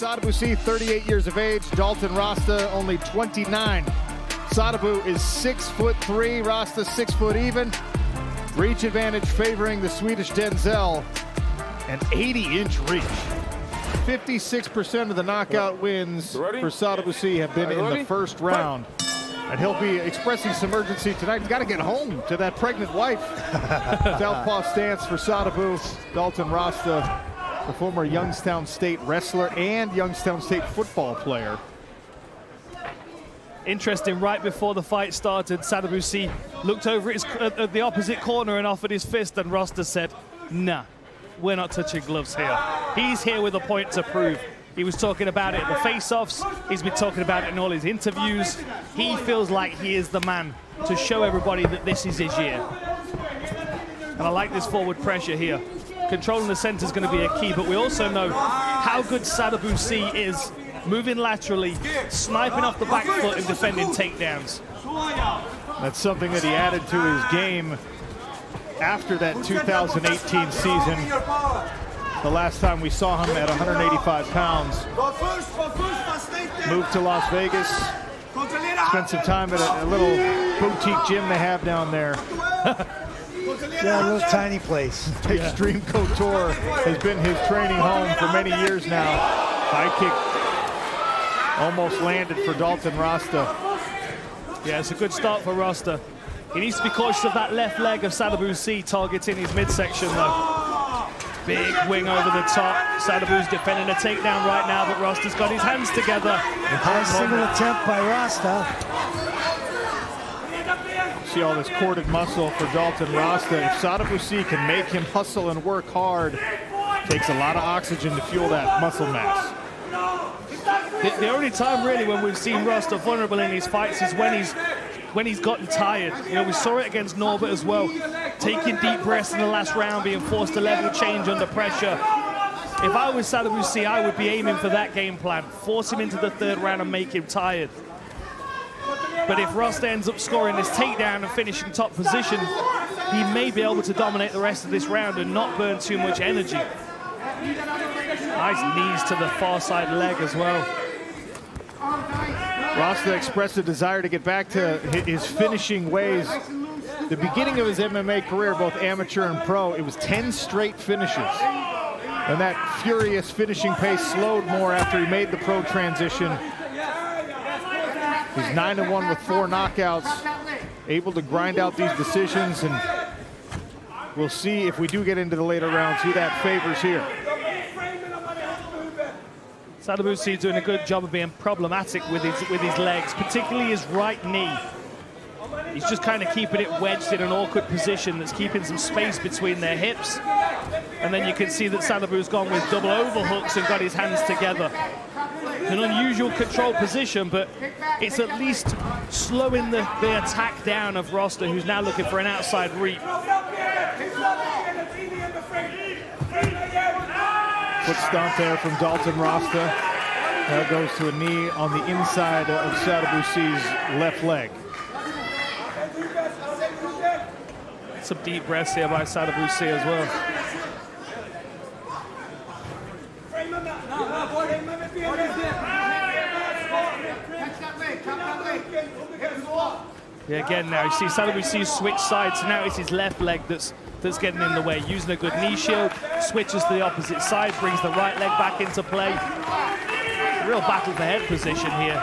Sadibou, 38 years of age. Dalton Rosta, only 29. Sadibou is 6'3", Rosta 6 foot even. Reach advantage favoring the Swedish Denzel. An 80-inch reach. 56% of the knockout wins for Sadibou have been in the first round. And he'll be expressing some urgency tonight. He's got to get home to that pregnant wife. Southpaw stance for Sadibou. Dalton Rosta, the former Youngstown State wrestler and Youngstown State football player. Interesting, right before the fight started, Sadibou looked over at the opposite corner and offered his fist, and Rosta said, nah, we're not touching gloves here. He's here with a point to prove. He was talking about it at the face-offs. He's been talking about it in all his interviews. He feels like he is the man to show everybody that this is his year. And I like this forward pressure here. Controlling the center is going to be a key, but we also know how good Sadibou is moving laterally, sniping off the back foot and defending takedowns. That's something that he added to his game after that 2018 season. The last time we saw him at 185 pounds. Moved to Las Vegas. Spent some time at a little boutique gym they have down there. Yeah, a little tiny place. Extreme Couture has been his training home for many years now. High kick almost landed for Dalton Rosta. Yeah, it's a good start for Rosta. He needs to be cautious of that left leg of Sadibou targeting his midsection though. Big wing over the top. Sadibou's defending a takedown right now, but Rosta's got his hands together. High single attempt by Rosta. See all this corded muscle for Dalton Rosta. If Sadibou can make him hustle and work hard, takes a lot of oxygen to fuel that muscle mass. The only time really when we've seen Rosta vulnerable in his fights is when he's gotten tired. You know, we saw it against Norbert as well, taking deep breaths in the last round, being forced to level change under pressure. If I was Sadibou, I would be aiming for that game plan, force him into the third round and make him tired. But if Rosta ends up scoring this takedown and finishing top position, he may be able to dominate the rest of this round and not burn too much energy. Nice knees to the far side leg as well. Rosta expressed a desire to get back to his finishing ways. The beginning of his MMA career, both amateur and pro, it was 10 straight finishes. And that furious finishing pace slowed more after he made the pro transition. He's 9-1 with 4 knockouts, able to grind out these decisions, and we'll see if we do get into the later rounds who that favors here. Sadibou doing a good job of being problematic with his legs, particularly his right knee. He's just kind of keeping it wedged in an awkward position that's keeping some space between their hips. And then you can see that Sadibou's gone with double overhooks and got his hands together. An unusual control position, but it's at least slowing the attack down of Rosta, who's now looking for an outside reap. Foot stomp there from Dalton Rosta. That goes to a knee on the inside of Sadibou's left leg. Some deep breaths here by Sadibou as well. Yeah, again now you see Sadibou switch sides. Now it's his left leg that's getting in the way. Using a good knee shield, switches to the opposite side, brings the right leg back into play. Real battle for head position here.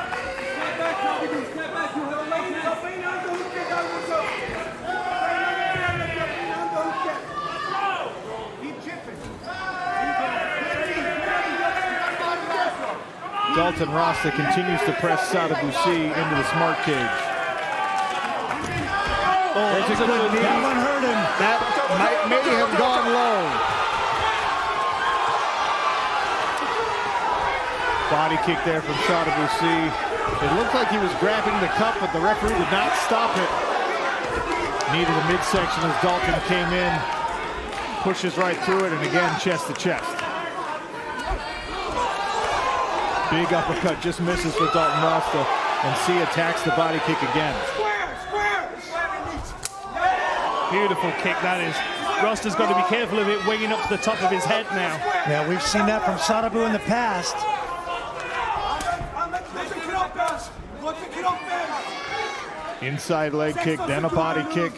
Dalton Rosta continues to press Sadibou into the smart cage. Oh, that's a good knee. That one hurt him. That may have gone low. Body kick there from Sadibou. It looked like he was grabbing the cup, but the referee would not stop it. Knee to the midsection as Dalton came in. Pushes right through it, and again, chest to chest. Big uppercut, just misses for Dalton Rosta, and C attacks the body kick again. Beautiful kick that is. Rosta's got to be careful of it winging up to the top of his head now. Yeah, we've seen that from Sadibou in the past. Inside leg kick, then a body kick.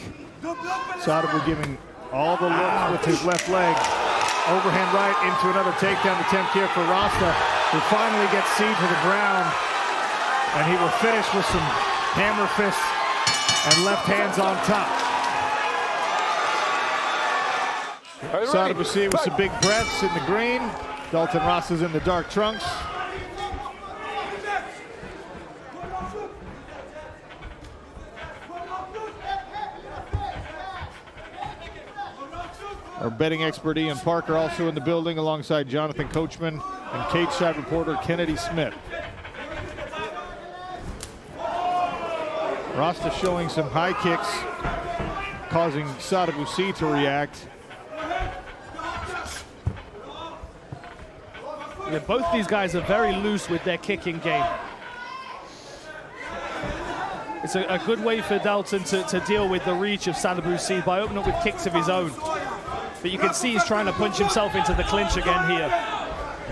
Sadibou giving all the looks with his left leg. Overhand right into another takedown attempt here for Rosta, who finally gets C to the ground. And he will finish with some hammer fists and left hands on top. Sadibou C with some big breaths in the green. Dalton Rosta's in the dark trunks. Our betting expert Ian Parker also in the building alongside Jonathan Coachman and cage side reporter Kennedy Smith. Rosta showing some high kicks, causing Sadibou C to react. Yeah, both these guys are very loose with their kicking game. It's a good way for Dalton to deal with the reach of Sadibou C by opening up with kicks of his own. But you can see he's trying to punch himself into the clinch again here.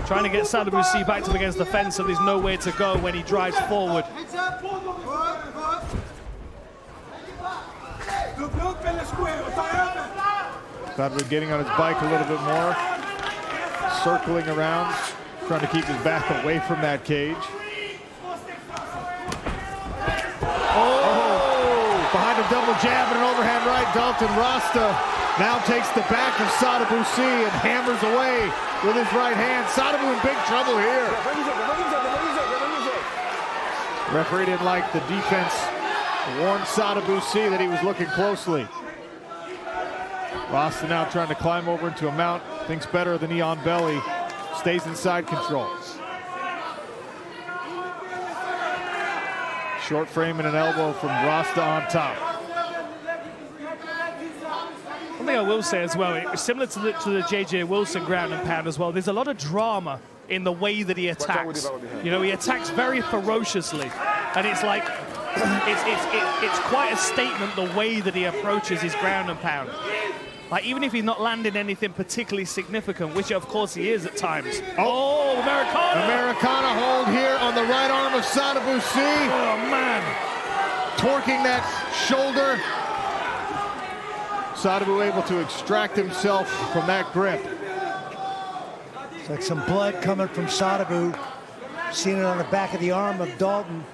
Trying to get Sadibou C backed up against the fence so there's nowhere to go when he drives forward. Sadibou getting on his bike a little bit more. Circling around, trying to keep his back away from that cage. Oh! Behind a double jab and an overhand right, Dalton Rosta now takes the back of Sadibou C and hammers away with his right hand. Sadibou in big trouble here. Referee didn't like the defense. Warned Sadibou C that he was looking closely. Rosta now trying to climb over into a mount. Thinks better of the knee on belly. Stays in side control. Short frame and an elbow from Rosta on top. One thing I will say as well, it's similar to the J.J. Wilson ground and pound as well. There's a lot of drama in the way that he attacks. You know, he attacks very ferociously, and it's like it's quite a statement the way that he approaches his ground and pound. Like, even if he's not landing anything particularly significant, which of course he is at times. Oh, Americana! Americana hold here on the right arm of Sadibou C. Oh, man. Torquing that shoulder. Sadibou able to extract himself from that grip. It's like some blood coming from Sadibou. Seen it on the back of the arm of Dalton.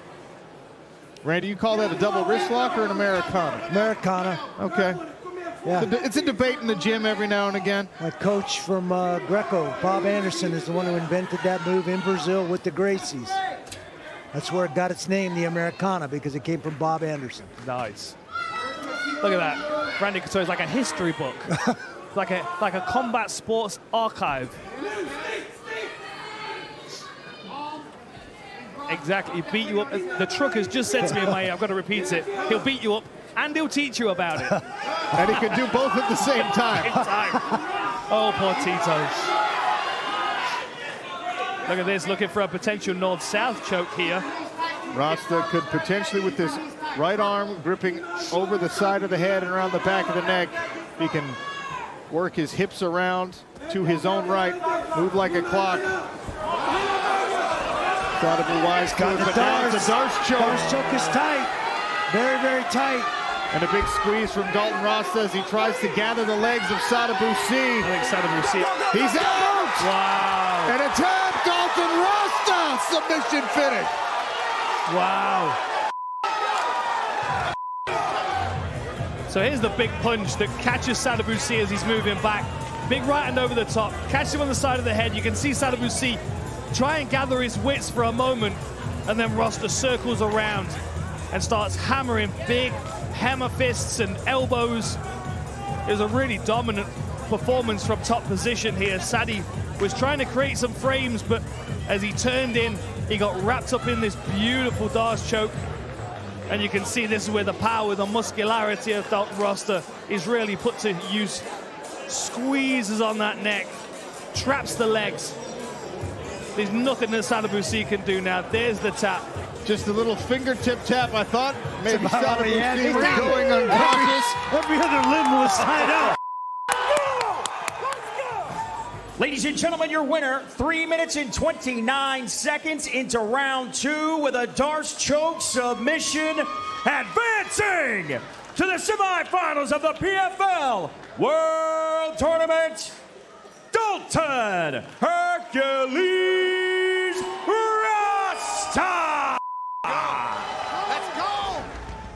Randy, you call that a double wrist lock or an Americana? Americana. Okay. Yeah. It's a debate in the gym every now and again. My coach from Greco, Bob Anderson, is the one who invented that move in Brazil with the Gracies. That's where it got its name, the Americana, because it came from Bob Anderson. Nice. Look at that. Randy Couture is like a history book. like a combat sports archive. Exactly. He beat you up. The truck has just said to me in my ear, I've got to repeat it. He'll beat you up and he'll teach you about it. And he can do both at the same time. Oh, poor Tito. Look at this, looking for a potential north-south choke here. Rosta could potentially, with this right arm gripping over the side of the head and around the back of the neck, he can work his hips around to his own right, move like a clock. Sadibou wise to it, but now it's a Darce choke. Darce choke is tight. Very, very tight. And a big squeeze from Dalton Rosta as he tries to gather the legs of Sadibou C. I think Sadibou C. He's out! Wow. And a tap, Dalton Rosta! Submission finish. Wow. So here's the big punch that catches Sadibou C as he's moving back. Big right hand over the top, catches him on the side of the head. You can see Sadibou C try and gather his wits for a moment, and then Rosta circles around and starts hammering big hammer fists and elbows. It was a really dominant performance from top position here. Sadie was trying to create some frames, but as he turned in, he got wrapped up in this beautiful Darce choke. And you can see this is where the power, the muscularity of Dalton Rosta is really put to use. Squeezes on that neck, traps the legs. There's nothing that Sadibou C can do now. There's the tap. Just a little fingertip tap. I thought maybe Sadibou C was Yeah. going unconscious. Every other limb was tied up. Ladies and gentlemen, your winner, 3 minutes and 29 seconds into round 2 with a Darce choke submission, advancing to the semifinals of the PFL World Tournament, Dalton Hercules Rosta!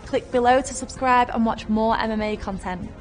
Click below to subscribe and watch more MMA content.